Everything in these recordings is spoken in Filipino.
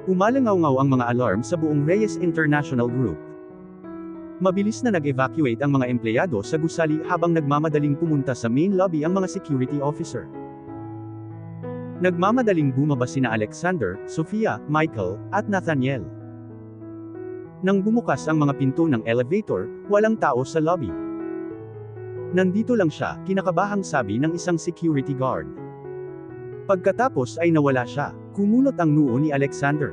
Umalangaw-ngaw ang mga alarm sa buong Reyes International Group. Mabilis na nag-evacuate ang mga empleyado sa gusali habang nagmamadaling pumunta sa main lobby ang mga security officer. Nagmamadaling bumaba sina Alexander, Sofia, Michael, at Nathaniel. Nang bumukas ang mga pinto ng elevator, walang tao sa lobby. Nandito lang siya, kinakabahang sabi ng isang security guard. Pagkatapos ay nawala siya, kumunot ang noo ni Alexander.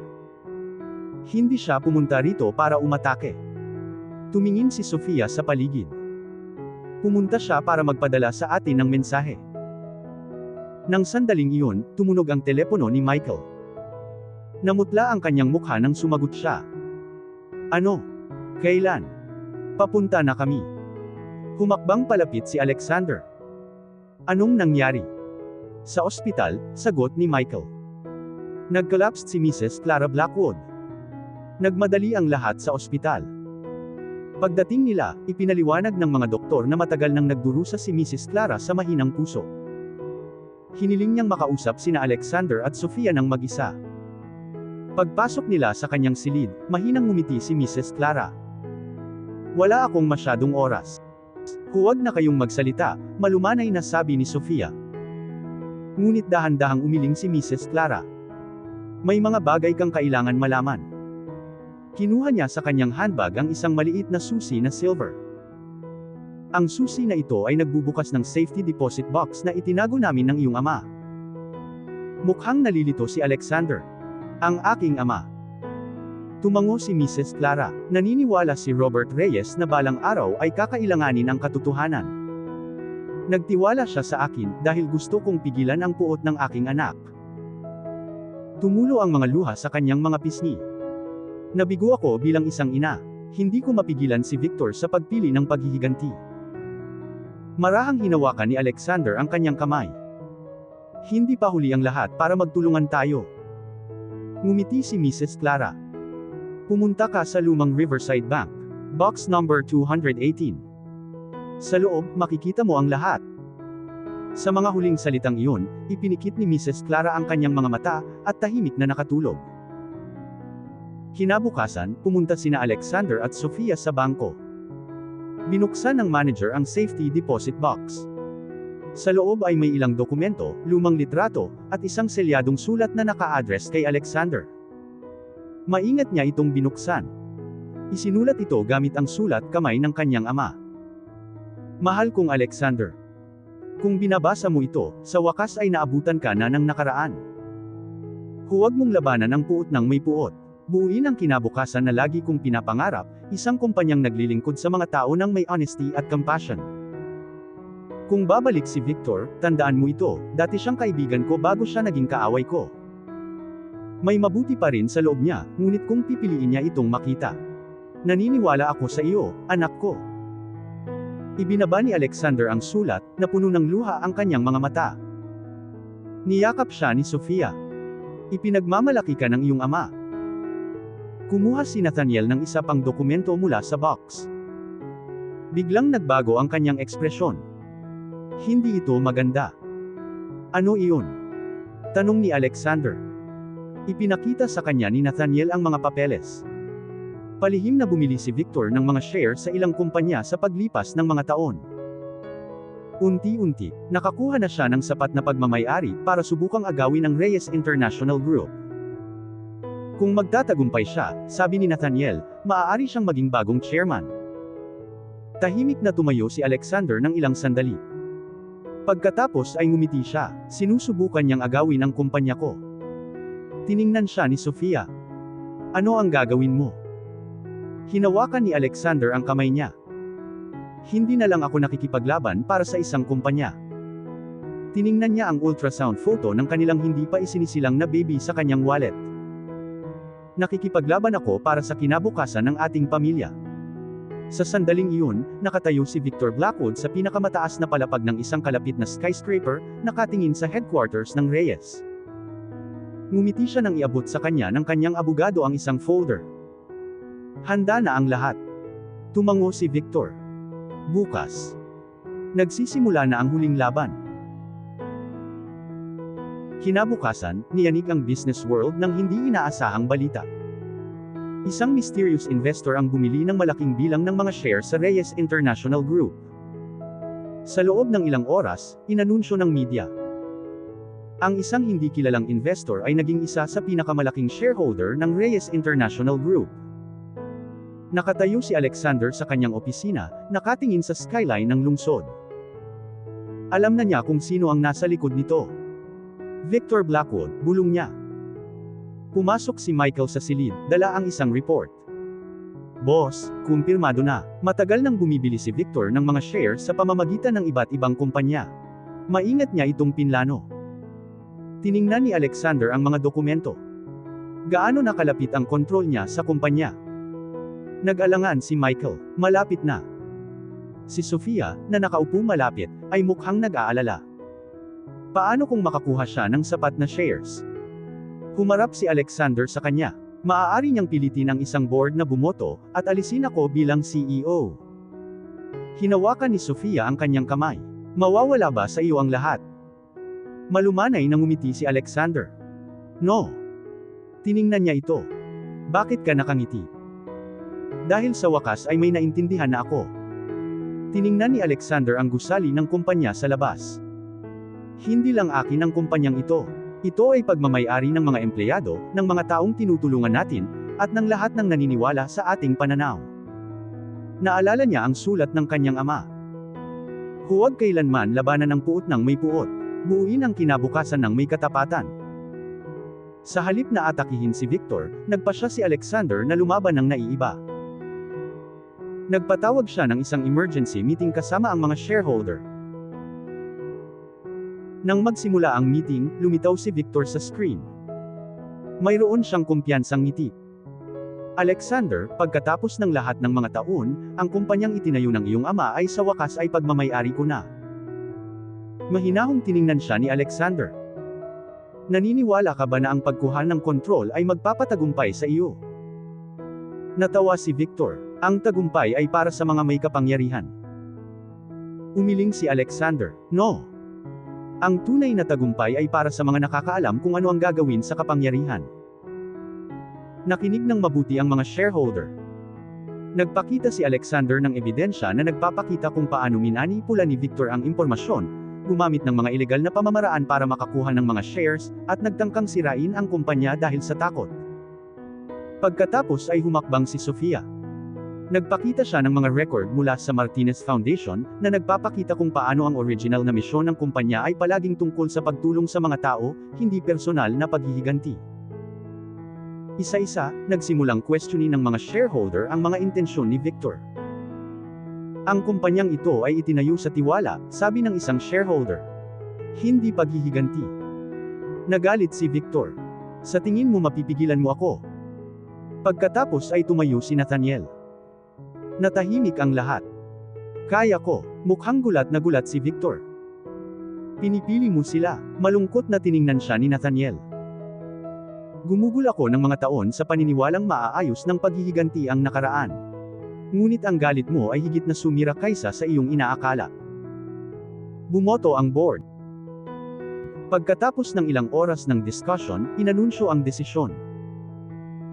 Hindi siya pumunta rito para umatake. Tumingin si Sofia sa paligid. Pumunta siya para magpadala sa atin ng mensahe. Nang sandaling iyon, tumunog ang telepono ni Michael. Namutla ang kanyang mukha nang sumagot siya. Ano? Kailan? Papunta na kami. Humakbang palapit si Alexander. Anong nangyari? Sa ospital, sagot ni Michael. Nag-collapse si Mrs. Clara Blackwood. Nagmadali ang lahat sa ospital. Pagdating nila, ipinaliwanag ng mga doktor na matagal nang nagdurusa si Mrs. Clara sa mahinang puso. Hiniling niyang makausap sina Alexander at Sofia ng mag-isa. Pagpasok nila sa kanyang silid, mahinang ngumiti si Mrs. Clara. Wala akong masyadong oras. Huwag na kayong magsalita, malumanay na sabi ni Sofia. Ngunit dahan-dahang umiling si Mrs. Clara. May mga bagay kang kailangan malaman. Kinuha niya sa kanyang handbag ang isang maliit na susi na silver. Ang susi na ito ay nagbubukas ng safety deposit box na itinago namin ng iyong ama. Mukhang nalilito si Alexander. Ang aking ama. Tumango si Mrs. Clara. Naniniwala si Robert Reyes na balang araw ay kakailanganin ang katotohanan. Nagtiwala siya sa akin dahil gusto kong pigilan ang puot ng aking anak. Tumulo ang mga luha sa kanyang mga pisngi. Nabigo ako bilang isang ina. Hindi ko mapigilan si Victor sa pagpili ng paghihiganti. Marahang hinawakan ni Alexander ang kanyang kamay. Hindi pa huli ang lahat para magtulungan tayo. Ngumiti si Mrs. Clara. Pumunta ka sa lumang Riverside Bank. Box number 218. Sa loob, makikita mo ang lahat. Sa mga huling salitang iyon, ipinikit ni Mrs. Clara ang kanyang mga mata, at tahimik na nakatulog. Kinabukasan, pumunta sina Alexander at Sofia sa bangko. Binuksan ng manager ang safety deposit box. Sa loob ay may ilang dokumento, lumang litrato, at isang selyadong sulat na naka-address kay Alexander. Maingat niya itong binuksan. Isinulat ito gamit ang sulat kamay ng kanyang ama. Mahal kong Alexander. Kung binabasa mo ito, sa wakas ay naabutan ka na ng nakaraan. Huwag mong labanan ang puot ng may puot. Buuin ang kinabukasan na lagi kong pinapangarap, isang kumpanyang naglilingkod sa mga tao ng may honesty at compassion. Kung babalik si Victor, tandaan mo ito, dati siyang kaibigan ko bago siya naging kaaway ko. May mabuti pa rin sa loob niya, ngunit kung pipiliin niya itong makita. Naniniwala ako sa iyo, anak ko. Ibinaba ni Alexander ang sulat, na puno ng luha ang kanyang mga mata. Niyakap siya ni Sofia. Ipinagmamalaki ka ng iyong ama. Kumuha si Nathaniel ng isa pang dokumento mula sa box. Biglang nagbago ang kanyang ekspresyon. Hindi ito maganda. Ano iyon? Tanong ni Alexander. Ipinakita sa kanya ni Nathaniel ang mga papeles. Palihim na bumili si Victor ng mga share sa ilang kumpanya sa paglipas ng mga taon. Unti-unti, nakakuha na siya ng sapat na pagmamay-ari para subukang agawin ang Reyes International Group. Kung magtatagumpay siya, sabi ni Nathaniel, maaari siyang maging bagong chairman. Tahimik na tumayo si Alexander ng ilang sandali. Pagkatapos ay ngumiti siya, sinusubukan niyang agawin ang kumpanya ko. Tiningnan siya ni Sofia. Ano ang gagawin mo? Hinawakan ni Alexander ang kamay niya. Hindi na lang ako nakikipaglaban para sa isang kumpanya. Tiningnan niya ang ultrasound photo ng kanilang hindi pa isinisilang na baby sa kanyang wallet. Nakikipaglaban ako para sa kinabukasan ng ating pamilya. Sa sandaling iyon, nakatayo si Victor Blackwood sa pinakamataas na palapag ng isang kalapit na skyscraper, nakatingin sa headquarters ng Reyes. Ngumiti siya nang iabot sa kanya ng kanyang abogado ang isang folder. Handa na ang lahat. Tumango si Victor. Bukas. Nagsisimula na ang huling laban. Kinabukasan, niyanig ang business world ng hindi inaasahang balita. Isang mysterious investor ang bumili ng malaking bilang ng mga shares sa Reyes International Group. Sa loob ng ilang oras, inanunsyo ng media. Ang isang hindi kilalang investor ay naging isa sa pinakamalaking shareholder ng Reyes International Group. Nakatayo si Alexander sa kanyang opisina, nakatingin sa skyline ng lungsod. Alam na niya kung sino ang nasa likod nito. Victor Blackwood, bulong niya. Pumasok si Michael sa silid, dala ang isang report. Boss, kumpirmado na. Matagal nang bumibili si Victor ng mga shares sa pamamagitan ng iba't ibang kumpanya. Maingat niya itong pinlano. Tiningnan ni Alexander ang mga dokumento. Gaano nakalapit ang kontrol niya sa kumpanya? Nag-alangan si Michael, malapit na. Si Sofia, na nakaupo malapit, ay mukhang nag-aalala. Paano kung makakuha siya ng sapat na shares? Humarap si Alexander sa kanya. Maaari niyang pilitin ang isang board na bumoto, at alisin ako bilang CEO. Hinawakan ni Sofia ang kanyang kamay. Mawawala ba sa iyo ang lahat? Malumanay nang umiti si Alexander. No. Tiningnan niya ito. Bakit ka nakangiti? Dahil sa wakas ay may naintindihan na ako. Tiningnan ni Alexander ang gusali ng kumpanya sa labas. Hindi lang akin ang kumpanyang ito. Ito ay pagmamay-ari ng mga empleyado, ng mga taong tinutulungan natin, at ng lahat ng naniniwala sa ating pananaw. Naalala niya ang sulat ng kanyang ama. Huwag kailanman labanan ang puot ng may puot. Buuin ang kinabukasan ng may katapatan. Sa halip na atakihin si Victor, nagpasya si Alexander na lumaban ng naiiba. Nagpatawag siya ng isang emergency meeting kasama ang mga shareholder. Nang magsimula ang meeting, lumitaw si Victor sa screen. Mayroon siyang kumpiyansang ngiti. Alexander, pagkatapos ng lahat ng mga taon, ang kumpanyang itinayo ng iyong ama ay sa wakas ay pagmamay-ari ko na. Mahinahong tiningnan siya ni Alexander. Naniniwala ka ba na ang pagkuha ng kontrol ay magpapatagumpay sa iyo? Natawa si Victor. Ang tagumpay ay para sa mga may kapangyarihan. Umiling si Alexander. No. Ang tunay na tagumpay ay para sa mga nakakaalam kung ano ang gagawin sa kapangyarihan. Nakinig ng mabuti ang mga shareholder. Nagpakita si Alexander ng ebidensya na nagpapakita kung paano minanipula ni Victor ang impormasyon, gumamit ng mga ilegal na pamamaraan para makakuha ng mga shares, at nagtangkang sirain ang kumpanya dahil sa takot. Pagkatapos ay humakbang si Sofia. Nagpakita siya ng mga record mula sa Martinez Foundation, na nagpapakita kung paano ang original na misyon ng kumpanya ay palaging tungkol sa pagtulong sa mga tao, hindi personal na paghihiganti. Isa-isa, nagsimulang questionin ng mga shareholder ang mga intensyon ni Victor. Ang kumpanyang ito ay itinayo sa tiwala, sabi ng isang shareholder. Hindi paghihiganti. Nagalit si Victor. Sa tingin mo mapipigilan mo ako? Pagkatapos ay tumayo si Nathaniel. Natahimik ang lahat. Kaya ko. Mukhang gulat na gulat si Victor. Pinipili mo sila. Malungkot na tiningnan siya ni Nathaniel. Gumugol ako ng mga taon sa paniniwalang maaayos ng paghihiganti ang nakaraan. Ngunit ang galit mo ay higit na sumira kaysa sa iyong inaakala. Bumoto ang board. Pagkatapos ng ilang oras ng discussion, inanunsyo ang desisyon.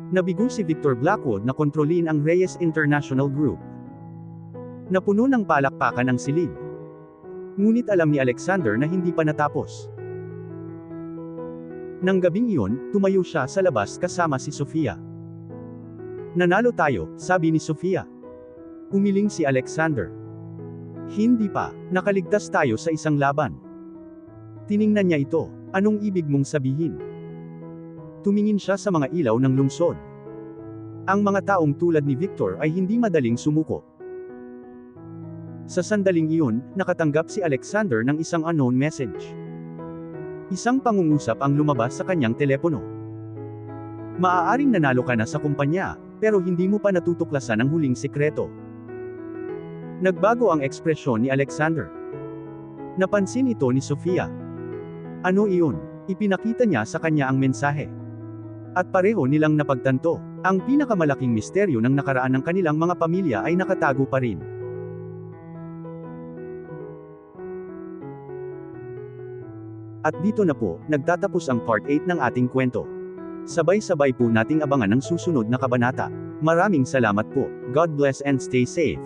Nabigo si Victor Blackwood na kontrolin ang Reyes International Group. Napuno ng palakpakan ang silid. Ngunit alam ni Alexander na hindi pa natapos. Nang gabing iyon, tumayo siya sa labas kasama si Sofia. Nanalo tayo, sabi ni Sofia. Umiling si Alexander. Hindi pa, nakaligtas tayo sa isang laban. Tiningnan niya ito. Anong ibig mong sabihin? Tumingin siya sa mga ilaw ng lungsod. Ang mga taong tulad ni Victor ay hindi madaling sumuko. Sa sandaling iyon, nakatanggap si Alexander ng isang unknown message. Isang pangungusap ang lumabas sa kanyang telepono. Maaaring nanalo ka na sa kumpanya, pero hindi mo pa natutuklasan ang huling sikreto. Nagbago ang ekspresyon ni Alexander. Napansin ito ni Sofia. Ano iyon? Ipinakita niya sa kanya ang mensahe. At pareho nilang napagtanto, ang pinakamalaking misteryo ng nakaraan ng kanilang mga pamilya ay nakatago pa rin. At dito na po, nagtatapos ang part 8 ng ating kwento. Sabay-sabay po nating abangan ang susunod na kabanata. Maraming salamat po. God bless and stay safe.